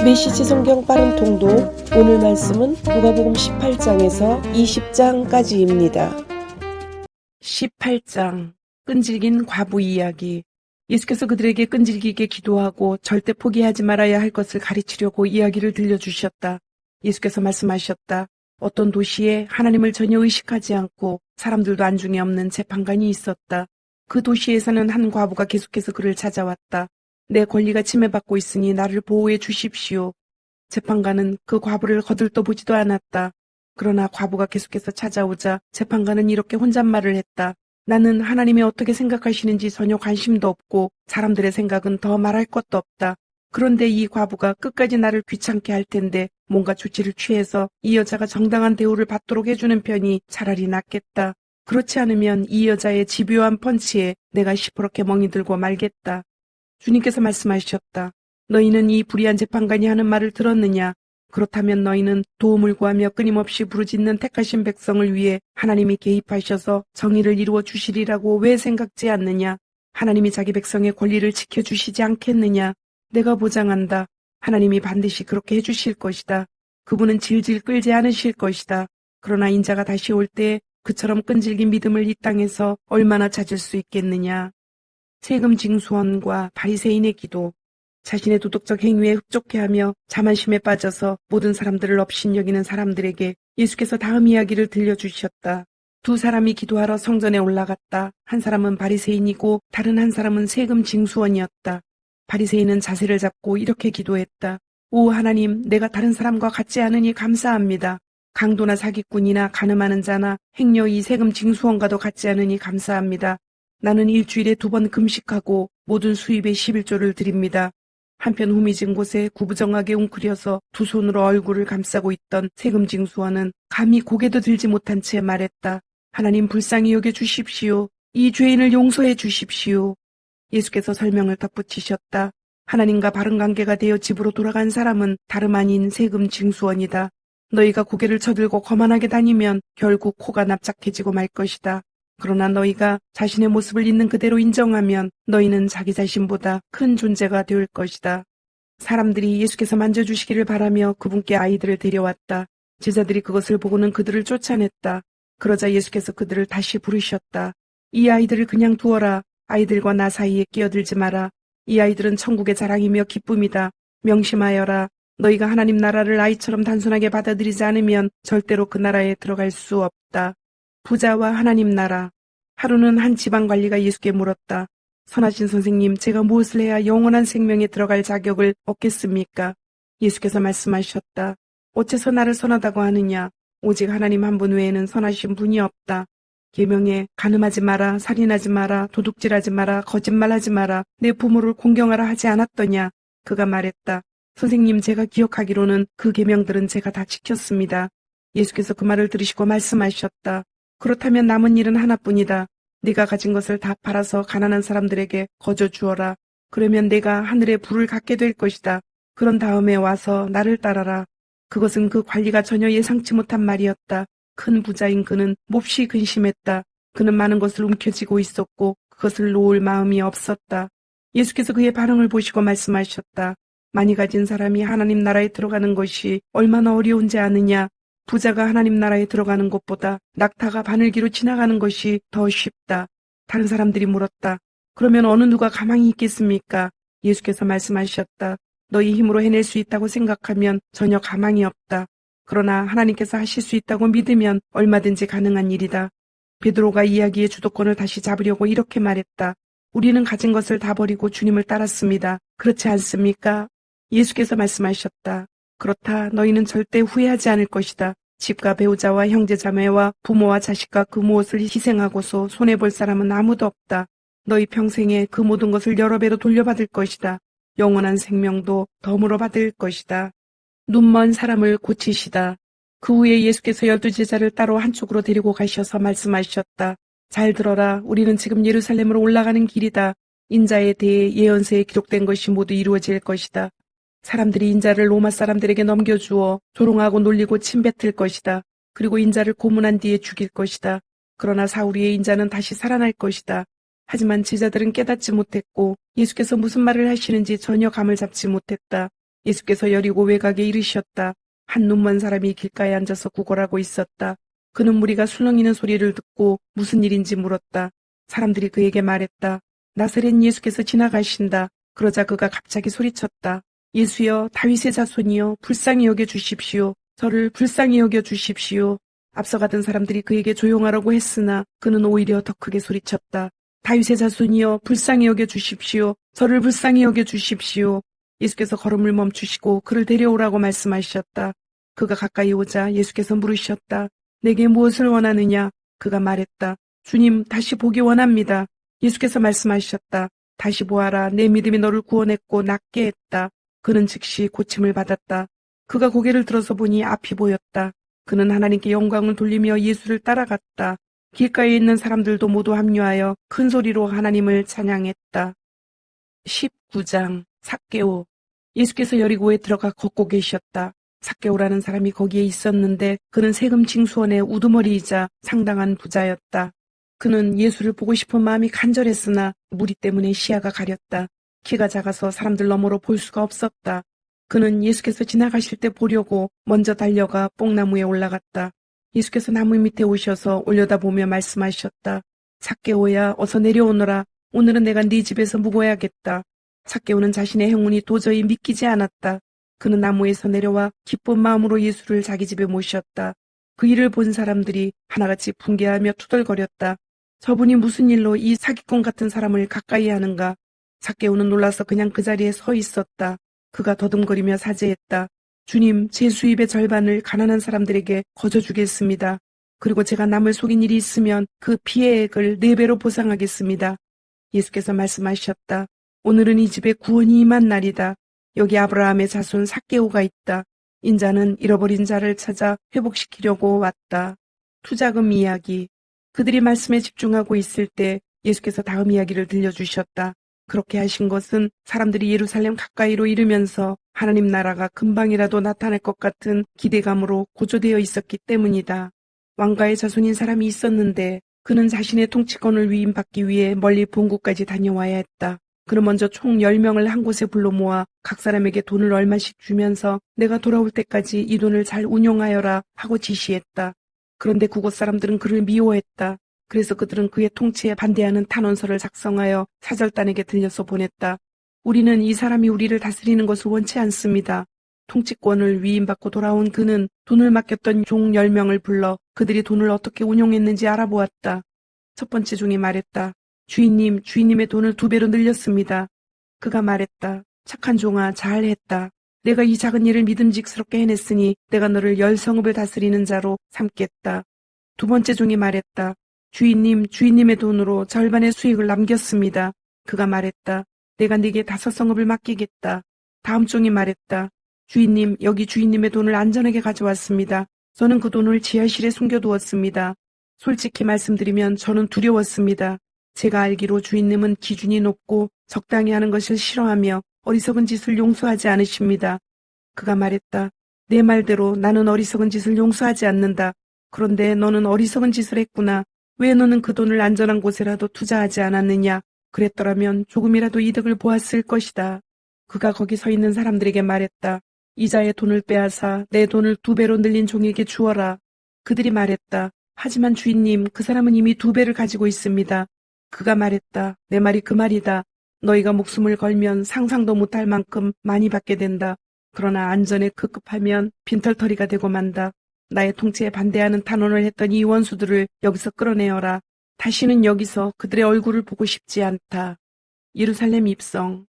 메시지 성경 빠른 통독. 오늘 말씀은 누가복음 18장에서 20장까지입니다. 18장 끈질긴 과부 이야기. 예수께서 그들에게 끈질기게 기도하고 절대 포기하지 말아야 할 것을 가르치려고 이야기를 들려주셨다. 예수께서 말씀하셨다. 어떤 도시에 하나님을 전혀 의식하지 않고 사람들도 안중에 없는 재판관이 있었다. 그 도시에서는 한 과부가 계속해서 그를 찾아왔다. 내 권리가 침해받고 있으니 나를 보호해 주십시오. 재판관은 그 과부를 거들떠보지도 않았다. 그러나 과부가 계속해서 찾아오자 재판관은 이렇게 혼잣말을 했다. 나는 하나님이 어떻게 생각하시는지 전혀 관심도 없고 사람들의 생각은 더 말할 것도 없다. 그런데 이 과부가 끝까지 나를 귀찮게 할 텐데 뭔가 조치를 취해서 이 여자가 정당한 대우를 받도록 해주는 편이 차라리 낫겠다. 그렇지 않으면 이 여자의 집요한 펀치에 내가 시퍼렇게 멍이 들고 말겠다. 주님께서 말씀하셨다. 너희는 이 불의한 재판관이 하는 말을 들었느냐? 그렇다면 너희는 도움을 구하며 끊임없이 부르짖는 택하신 백성을 위해 하나님이 개입하셔서 정의를 이루어 주시리라고 왜 생각지 않느냐? 하나님이 자기 백성의 권리를 지켜주시지 않겠느냐? 내가 보장한다. 하나님이 반드시 그렇게 해주실 것이다. 그분은 질질 끌지 않으실 것이다. 그러나 인자가 다시 올 때 그처럼 끈질긴 믿음을 이 땅에서 얼마나 찾을 수 있겠느냐? 세금 징수원과 바리새인의 기도. 자신의 도덕적 행위에 흡족해하며 자만심에 빠져서 모든 사람들을 업신여기는 사람들에게 예수께서 다음 이야기를 들려주셨다. 두 사람이 기도하러 성전에 올라갔다. 한 사람은 바리새인이고 다른 한 사람은 세금 징수원이었다. 바리새인은 자세를 잡고 이렇게 기도했다. 오 하나님, 내가 다른 사람과 같지 않으니 감사합니다. 강도나 사기꾼이나 가늠하는 자나 행여 이 세금 징수원과도 같지 않으니 감사합니다. 나는 일주일에 2번 금식하고 모든 수입의 11조를 드립니다. 한편 후미진 곳에 구부정하게 웅크려서 두 손으로 얼굴을 감싸고 있던 세금 징수원은 감히 고개도 들지 못한 채 말했다. 하나님 불쌍히 여겨 주십시오. 이 죄인을 용서해 주십시오. 예수께서 설명을 덧붙이셨다. 하나님과 바른 관계가 되어 집으로 돌아간 사람은 다름 아닌 세금 징수원이다. 너희가 고개를 쳐들고 거만하게 다니면 결국 코가 납작해지고 말 것이다. 그러나 너희가 자신의 모습을 있는 그대로 인정하면 너희는 자기 자신보다 큰 존재가 될 것이다. 사람들이 예수께서 만져주시기를 바라며 그분께 아이들을 데려왔다. 제자들이 그것을 보고는 그들을 쫓아냈다. 그러자 예수께서 그들을 다시 부르셨다. 이 아이들을 그냥 두어라. 아이들과 나 사이에 끼어들지 마라. 이 아이들은 천국의 자랑이며 기쁨이다. 명심하여라. 너희가 하나님 나라를 아이처럼 단순하게 받아들이지 않으면 절대로 그 나라에 들어갈 수 없다. 부자와 하나님 나라. 하루는 한 지방관리가 예수께 물었다. 선하신 선생님, 제가 무엇을 해야 영원한 생명에 들어갈 자격을 얻겠습니까? 예수께서 말씀하셨다. 어째서 나를 선하다고 하느냐? 오직 하나님 한 분 외에는 선하신 분이 없다. 계명에 간음하지 마라, 살인하지 마라, 도둑질하지 마라, 거짓말하지 마라, 내 부모를 공경하라 하지 않았더냐? 그가 말했다. 선생님, 제가 기억하기로는 그 계명들은 제가 다 지켰습니다. 예수께서 그 말을 들으시고 말씀하셨다. 그렇다면 남은 일은 하나뿐이다. 네가 가진 것을 다 팔아서 가난한 사람들에게 거저 주어라. 그러면 내가 하늘에 불을 갖게 될 것이다. 그런 다음에 와서 나를 따라라. 그것은 그 관리가 전혀 예상치 못한 말이었다. 큰 부자인 그는 몹시 근심했다. 그는 많은 것을 움켜쥐고 있었고 그것을 놓을 마음이 없었다. 예수께서 그의 반응을 보시고 말씀하셨다. 많이 가진 사람이 하나님 나라에 들어가는 것이 얼마나 어려운지 아느냐. 부자가 하나님 나라에 들어가는 것보다 낙타가 바늘기로 지나가는 것이 더 쉽다. 다른 사람들이 물었다. 그러면 어느 누가 가망이 있겠습니까? 예수께서 말씀하셨다. 너희 힘으로 해낼 수 있다고 생각하면 전혀 가망이 없다. 그러나 하나님께서 하실 수 있다고 믿으면 얼마든지 가능한 일이다. 베드로가 이야기의 주도권을 다시 잡으려고 이렇게 말했다. 우리는 가진 것을 다 버리고 주님을 따랐습니다. 그렇지 않습니까? 예수께서 말씀하셨다. 그렇다. 너희는 절대 후회하지 않을 것이다. 집과 배우자와 형제자매와 부모와 자식과 그 무엇을 희생하고서 손해볼 사람은 아무도 없다. 너희 평생에 그 모든 것을 여러 배로 돌려받을 것이다. 영원한 생명도 덤으로 받을 것이다. 눈먼 사람을 고치시다. 그 후에 예수께서 12제자를 따로 한쪽으로 데리고 가셔서 말씀하셨다. 잘 들어라. 우리는 지금 예루살렘으로 올라가는 길이다. 인자에 대해 예언서에 기록된 것이 모두 이루어질 것이다. 사람들이 인자를 로마 사람들에게 넘겨주어 조롱하고 놀리고 침뱉을 것이다. 그리고 인자를 고문한 뒤에 죽일 것이다. 그러나 사후리의 인자는 다시 살아날 것이다. 하지만 제자들은 깨닫지 못했고 예수께서 무슨 말을 하시는지 전혀 감을 잡지 못했다. 예수께서 여리고 외곽에 이르셨다. 한 눈먼 사람이 길가에 앉아서 구걸하고 있었다. 그는 무리가 술렁이는 소리를 듣고 무슨 일인지 물었다. 사람들이 그에게 말했다. 나사렛 예수께서 지나가신다. 그러자 그가 갑자기 소리쳤다. 예수여, 다윗의 자손이여, 불쌍히 여겨 주십시오. 저를 불쌍히 여겨 주십시오. 앞서가던 사람들이 그에게 조용하라고 했으나 그는 오히려 더 크게 소리쳤다. 다윗의 자손이여, 불쌍히 여겨 주십시오. 저를 불쌍히 여겨 주십시오. 예수께서 걸음을 멈추시고 그를 데려오라고 말씀하셨다. 그가 가까이 오자 예수께서 물으셨다. 내게 무엇을 원하느냐? 그가 말했다. 주님, 다시 보기 원합니다. 예수께서 말씀하셨다. 다시 보아라. 내 믿음이 너를 구원했고 낫게 했다. 그는 즉시 고침을 받았다. 그가 고개를 들어서 보니 앞이 보였다. 그는 하나님께 영광을 돌리며 예수를 따라갔다. 길가에 있는 사람들도 모두 합류하여 큰 소리로 하나님을 찬양했다. 19장 삭개오. 예수께서 여리고에 들어가 걷고 계셨다. 삭개오라는 사람이 거기에 있었는데 그는 세금 징수원의 우두머리이자 상당한 부자였다. 그는 예수를 보고 싶은 마음이 간절했으나 무리 때문에 시야가 가렸다. 키가 작아서 사람들 너머로 볼 수가 없었다. 그는 예수께서 지나가실 때 보려고 먼저 달려가 뽕나무에 올라갔다. 예수께서 나무 밑에 오셔서 올려다보며 말씀하셨다. 삭개오야, 어서 내려오너라. 오늘은 내가 네 집에서 묵어야겠다. 삭개오는 자신의 행운이 도저히 믿기지 않았다. 그는 나무에서 내려와 기쁜 마음으로 예수를 자기 집에 모셨다. 그 일을 본 사람들이 하나같이 붕괴하며 투덜거렸다. 저분이 무슨 일로 이 사기꾼 같은 사람을 가까이 하는가? 삭개오는 놀라서 그냥 그 자리에 서 있었다. 그가 더듬거리며 사죄했다. 주님, 제 수입의 절반을 가난한 사람들에게 거저주겠습니다. 그리고 제가 남을 속인 일이 있으면 그 피해액을 4배로 보상하겠습니다. 예수께서 말씀하셨다. 오늘은 이 집에 구원이 임한 날이다. 여기 아브라함의 자손 삭개오가 있다. 인자는 잃어버린 자를 찾아 회복시키려고 왔다. 투자금 이야기. 그들이 말씀에 집중하고 있을 때 예수께서 다음 이야기를 들려주셨다. 그렇게 하신 것은 사람들이 예루살렘 가까이로 이르면서 하나님 나라가 금방이라도 나타날 것 같은 기대감으로 고조되어 있었기 때문이다. 왕가의 자손인 사람이 있었는데 그는 자신의 통치권을 위임받기 위해 멀리 본국까지 다녀와야 했다. 그는 먼저 총 10명을 한 곳에 불러 모아 각 사람에게 돈을 얼마씩 주면서 내가 돌아올 때까지 이 돈을 잘 운용하여라 하고 지시했다. 그런데 그곳 사람들은 그를 미워했다. 그래서 그들은 그의 통치에 반대하는 탄원서를 작성하여 사절단에게 들려서 보냈다. 우리는 이 사람이 우리를 다스리는 것을 원치 않습니다. 통치권을 위임받고 돌아온 그는 돈을 맡겼던 종 10명을 불러 그들이 돈을 어떻게 운용했는지 알아보았다. 첫 번째 종이 말했다. 주인님, 주인님의 돈을 2배로 늘렸습니다. 그가 말했다. 착한 종아, 잘했다. 내가 이 작은 일을 믿음직스럽게 해냈으니 내가 너를 10성읍을 다스리는 자로 삼겠다. 두 번째 종이 말했다. 주인님, 주인님의 돈으로 절반의 수익을 남겼습니다. 그가 말했다. 내가 네게 5성읍을 맡기겠다. 다음 종이 말했다. 주인님, 여기 주인님의 돈을 안전하게 가져왔습니다. 저는 그 돈을 지하실에 숨겨두었습니다. 솔직히 말씀드리면 저는 두려웠습니다. 제가 알기로 주인님은 기준이 높고 적당히 하는 것을 싫어하며 어리석은 짓을 용서하지 않으십니다. 그가 말했다. 내 말대로 나는 어리석은 짓을 용서하지 않는다. 그런데 너는 어리석은 짓을 했구나. 왜 너는 그 돈을 안전한 곳에라도 투자하지 않았느냐? 그랬더라면 조금이라도 이득을 보았을 것이다. 그가 거기 서 있는 사람들에게 말했다. 이자의 돈을 빼앗아 내 돈을 2배로 늘린 종에게 주어라. 그들이 말했다. 하지만 주인님, 그 사람은 이미 2배를 가지고 있습니다. 그가 말했다. 내 말이 그 말이다. 너희가 목숨을 걸면 상상도 못할 만큼 많이 받게 된다. 그러나 안전에 급급하면 빈털터리가 되고 만다. 나의 통치에 반대하는 탄원을 했던 이 원수들을 여기서 끌어내어라. 다시는 여기서 그들의 얼굴을 보고 싶지 않다. 예루살렘 입성.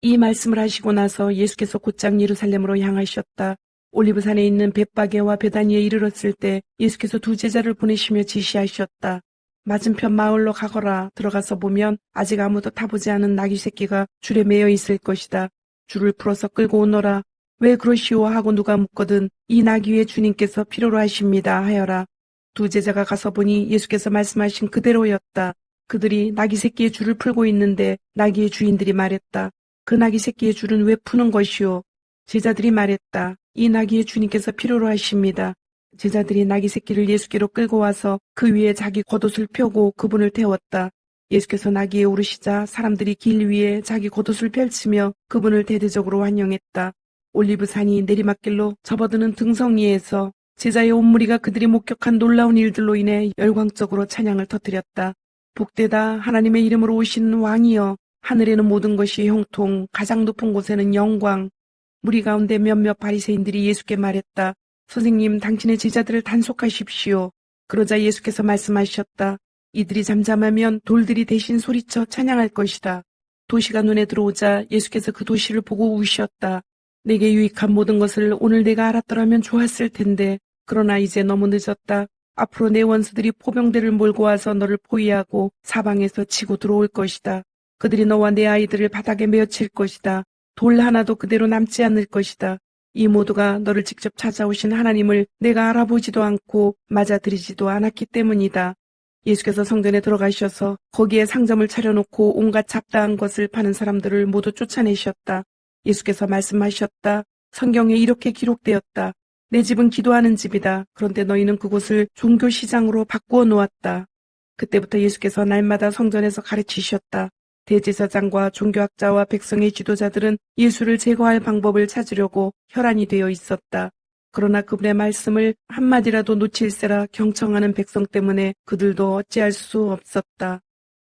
이 말씀을 하시고 나서 예수께서 곧장 예루살렘으로 향하셨다. 올리브산에 있는 벳바게와 베다니에 이르렀을 때 예수께서 2 제자를 보내시며 지시하셨다. 맞은편 마을로 가거라. 들어가서 보면 아직 아무도 타보지 않은 나귀 새끼가 줄에 매여 있을 것이다. 줄을 풀어서 끌고 오너라. 왜 그러시오 하고 누가 묻거든 이 나귀의 주님께서 필요로 하십니다 하여라. 2 제자가 가서 보니 예수께서 말씀하신 그대로였다. 그들이 나귀 새끼의 줄을 풀고 있는데 나귀의 주인들이 말했다. 그 나귀 새끼의 줄은 왜 푸는 것이오? 제자들이 말했다. 이 나귀의 주님께서 필요로 하십니다. 제자들이 나귀 새끼를 예수께로 끌고 와서 그 위에 자기 겉옷을 펴고 그분을 태웠다. 예수께서 나귀에 오르시자 사람들이 길 위에 자기 겉옷을 펼치며 그분을 대대적으로 환영했다. 올리브산이 내리막길로 접어드는 등성리에서 제자의 온 무리가 그들이 목격한 놀라운 일들로 인해 열광적으로 찬양을 터뜨렸다. 복되다 하나님의 이름으로 오신 왕이여, 하늘에는 모든 것이 형통, 가장 높은 곳에는 영광. 무리 가운데 몇몇 바리새인들이 예수께 말했다. 선생님, 당신의 제자들을 단속하십시오. 그러자 예수께서 말씀하셨다. 이들이 잠잠하면 돌들이 대신 소리쳐 찬양할 것이다. 도시가 눈에 들어오자 예수께서 그 도시를 보고 우셨다. 내게 유익한 모든 것을 오늘 내가 알았더라면 좋았을 텐데, 그러나 이제 너무 늦었다. 앞으로 내 원수들이 포병대를 몰고 와서 너를 포위하고 사방에서 치고 들어올 것이다. 그들이 너와 내 아이들을 바닥에 메어칠 것이다. 돌 하나도 그대로 남지 않을 것이다. 이 모두가 너를 직접 찾아오신 하나님을 내가 알아보지도 않고 맞아들이지도 않았기 때문이다. 예수께서 성전에 들어가셔서 거기에 상점을 차려놓고 온갖 잡다한 것을 파는 사람들을 모두 쫓아내셨다. 예수께서 말씀하셨다. 성경에 이렇게 기록되었다. 내 집은 기도하는 집이다. 그런데 너희는 그곳을 종교시장으로 바꾸어 놓았다. 그때부터 예수께서 날마다 성전에서 가르치셨다. 대제사장과 종교학자와 백성의 지도자들은 예수를 제거할 방법을 찾으려고 혈안이 되어 있었다. 그러나 그분의 말씀을 한마디라도 놓칠세라 경청하는 백성 때문에 그들도 어찌할 수 없었다.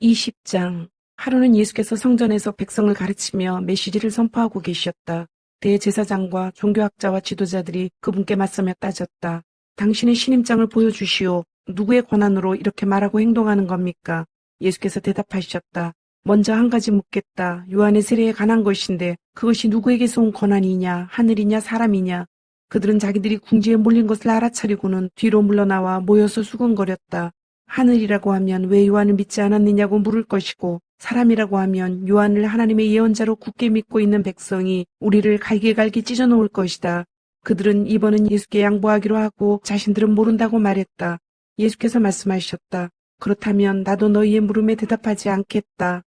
20장. 하루는 예수께서 성전에서 백성을 가르치며 메시지를 선포하고 계셨다. 대제사장과 종교학자와 지도자들이 그분께 맞서며 따졌다. 당신의 신임장을 보여주시오. 누구의 권한으로 이렇게 말하고 행동하는 겁니까? 예수께서 대답하셨다. 먼저 한 가지 묻겠다. 요한의 세례에 관한 것인데 그것이 누구에게서 온 권한이냐, 하늘이냐, 사람이냐. 그들은 자기들이 궁지에 몰린 것을 알아차리고는 뒤로 물러나와 모여서 수근거렸다. 하늘이라고 하면 왜 요한을 믿지 않았느냐고 물을 것이고, 사람이라고 하면 요한을 하나님의 예언자로 굳게 믿고 있는 백성이 우리를 갈기갈기 찢어놓을 것이다. 그들은 이번은 예수께 양보하기로 하고 자신들은 모른다고 말했다. 예수께서 말씀하셨다. 그렇다면 나도 너희의 물음에 대답하지 않겠다.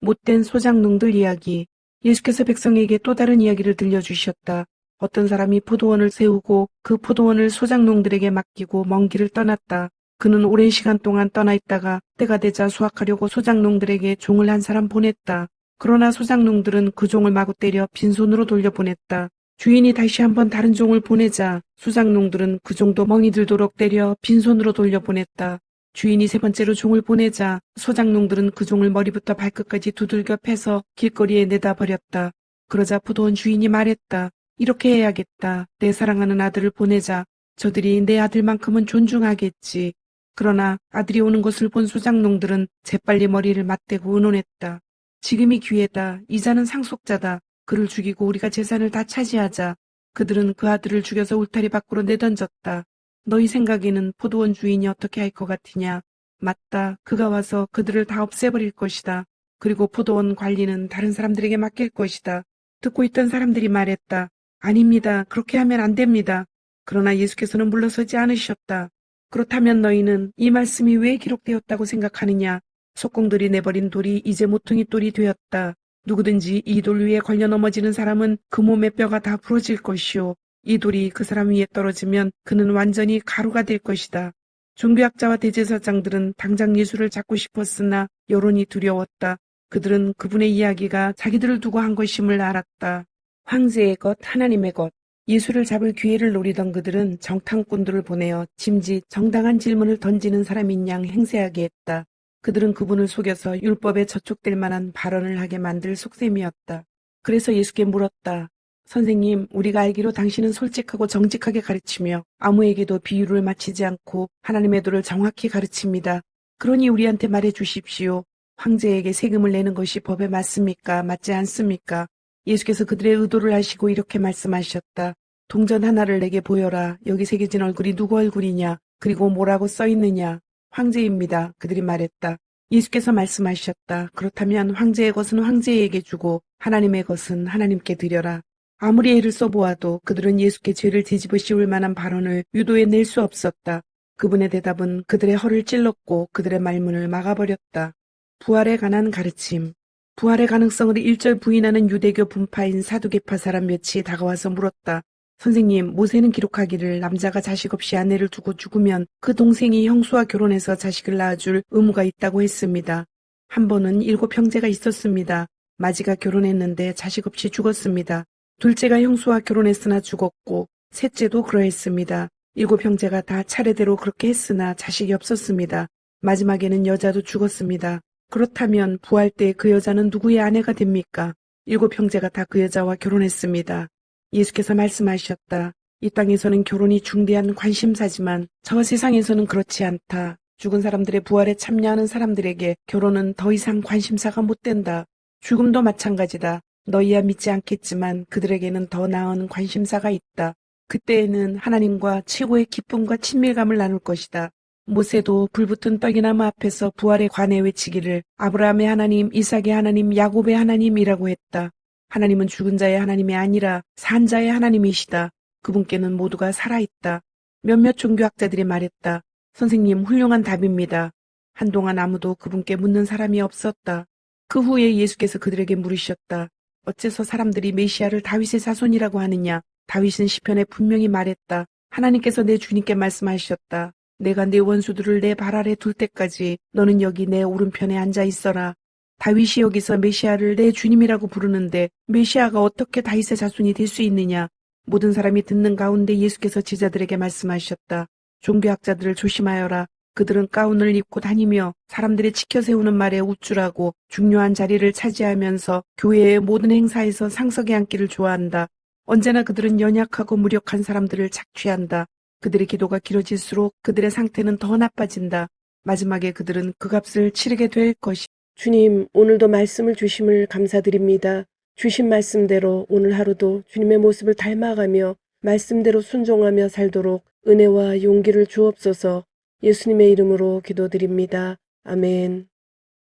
못된 소작농들 이야기. 예수께서 백성에게 또 다른 이야기를 들려주셨다. 어떤 사람이 포도원을 세우고 그 포도원을 소작농들에게 맡기고 먼 길을 떠났다. 그는 오랜 시간 동안 떠나 있다가 때가 되자 수확하려고 소작농들에게 종을 한 사람 보냈다. 그러나 소작농들은 그 종을 마구 때려 빈손으로 돌려보냈다. 주인이 다시 한번 다른 종을 보내자 소작농들은 그 종도 멍이 들도록 때려 빈손으로 돌려보냈다. 주인이 세 번째로 종을 보내자 소작농들은 그 종을 머리부터 발끝까지 두들겨 패서 길거리에 내다 버렸다. 그러자 포도원 주인이 말했다. 이렇게 해야겠다. 내 사랑하는 아들을 보내자. 저들이 내 아들만큼은 존중하겠지. 그러나 아들이 오는 것을 본 소작농들은 재빨리 머리를 맞대고 의논했다. 지금이 기회다. 이자는 상속자다. 그를 죽이고 우리가 재산을 다 차지하자. 그들은 그 아들을 죽여서 울타리 밖으로 내던졌다. 너희 생각에는 포도원 주인이 어떻게 할 것 같으냐? 맞다. 그가 와서 그들을 다 없애버릴 것이다. 그리고 포도원 관리는 다른 사람들에게 맡길 것이다. 듣고 있던 사람들이 말했다. 아닙니다. 그렇게 하면 안 됩니다. 그러나 예수께서는 물러서지 않으셨다. 그렇다면 너희는 이 말씀이 왜 기록되었다고 생각하느냐? 속공들이 내버린 돌이 이제 모퉁이 돌이 되었다. 누구든지 이 돌 위에 걸려 넘어지는 사람은 그 몸의 뼈가 다 부러질 것이요. 이 돌이 그 사람 위에 떨어지면 그는 완전히 가루가 될 것이다. 종교학자와 대제사장들은 당장 예수를 잡고 싶었으나 여론이 두려웠다. 그들은 그분의 이야기가 자기들을 두고 한 것임을 알았다. 황제의 것, 하나님의 것. 예수를 잡을 기회를 노리던 그들은 정탐꾼들을 보내어 짐짓 정당한 질문을 던지는 사람인 양 행세하게 했다. 그들은 그분을 속여서 율법에 저촉될 만한 발언을 하게 만들 속셈이었다. 그래서 예수께 물었다. 선생님, 우리가 알기로 당신은 솔직하고 정직하게 가르치며 아무에게도 비유를 맞히지 않고 하나님의 도를 정확히 가르칩니다. 그러니 우리한테 말해 주십시오. 황제에게 세금을 내는 것이 법에 맞습니까? 맞지 않습니까? 예수께서 그들의 의도를 아시고 이렇게 말씀하셨다. 동전 하나를 내게 보여라. 여기 새겨진 얼굴이 누구 얼굴이냐? 그리고 뭐라고 써 있느냐? 황제입니다. 그들이 말했다. 예수께서 말씀하셨다. 그렇다면 황제의 것은 황제에게 주고 하나님의 것은 하나님께 드려라. 아무리 애를 써보아도 그들은 예수께 죄를 뒤집어 씌울 만한 발언을 유도해낼 수 없었다. 그분의 대답은 그들의 허를 찔렀고 그들의 말문을 막아버렸다. 부활에 관한 가르침. 부활의 가능성을 일절 부인하는 유대교 분파인 사두개파 사람 몇이 다가와서 물었다. 선생님, 모세는 기록하기를 남자가 자식 없이 아내를 두고 죽으면 그 동생이 형수와 결혼해서 자식을 낳아줄 의무가 있다고 했습니다. 한 번은 7 형제가 있었습니다. 마지가 결혼했는데 자식 없이 죽었습니다. 둘째가 형수와 결혼했으나 죽었고 셋째도 그러했습니다. 7 형제가 다 차례대로 그렇게 했으나 자식이 없었습니다. 마지막에는 여자도 죽었습니다. 그렇다면 부활 때 그 여자는 누구의 아내가 됩니까? 7 형제가 다 그 여자와 결혼했습니다. 예수께서 말씀하셨다. 이 땅에서는 결혼이 중대한 관심사지만 저 세상에서는 그렇지 않다. 죽은 사람들의 부활에 참여하는 사람들에게 결혼은 더 이상 관심사가 못 된다. 죽음도 마찬가지다. 너희야 믿지 않겠지만 그들에게는 더 나은 관심사가 있다. 그때에는 하나님과 최고의 기쁨과 친밀감을 나눌 것이다. 모세도 불붙은 떡이나무 앞에서 부활에 관해 외치기를 아브라함의 하나님, 이삭의 하나님, 야곱의 하나님이라고 했다. 하나님은 죽은 자의 하나님이 아니라 산 자의 하나님이시다. 그분께는 모두가 살아있다. 몇몇 종교학자들이 말했다. 선생님, 훌륭한 답입니다. 한동안 아무도 그분께 묻는 사람이 없었다. 그 후에 예수께서 그들에게 물으셨다. 어째서 사람들이 메시아를 다윗의 자손이라고 하느냐? 다윗은 시편에 분명히 말했다. 하나님께서 내 주님께 말씀하셨다. 내가 내 원수들을 내 발 아래 둘 때까지 너는 여기 내 오른편에 앉아 있어라. 다윗이 여기서 메시아를 내 주님이라고 부르는데 메시아가 어떻게 다윗의 자손이 될 수 있느냐? 모든 사람이 듣는 가운데 예수께서 제자들에게 말씀하셨다. 종교학자들을 조심하여라. 그들은 가운을 입고 다니며 사람들이 치켜세우는 말에 우쭐하고 중요한 자리를 차지하면서 교회의 모든 행사에서 상석에 앉기를 좋아한다. 언제나 그들은 연약하고 무력한 사람들을 착취한다. 그들의 기도가 길어질수록 그들의 상태는 더 나빠진다. 마지막에 그들은 그 값을 치르게 될 것이. 주님, 오늘도 말씀을 주심을 감사드립니다. 주신 말씀대로 오늘 하루도 주님의 모습을 닮아가며 말씀대로 순종하며 살도록 은혜와 용기를 주옵소서. 예수님의 이름으로 기도드립니다. 아멘.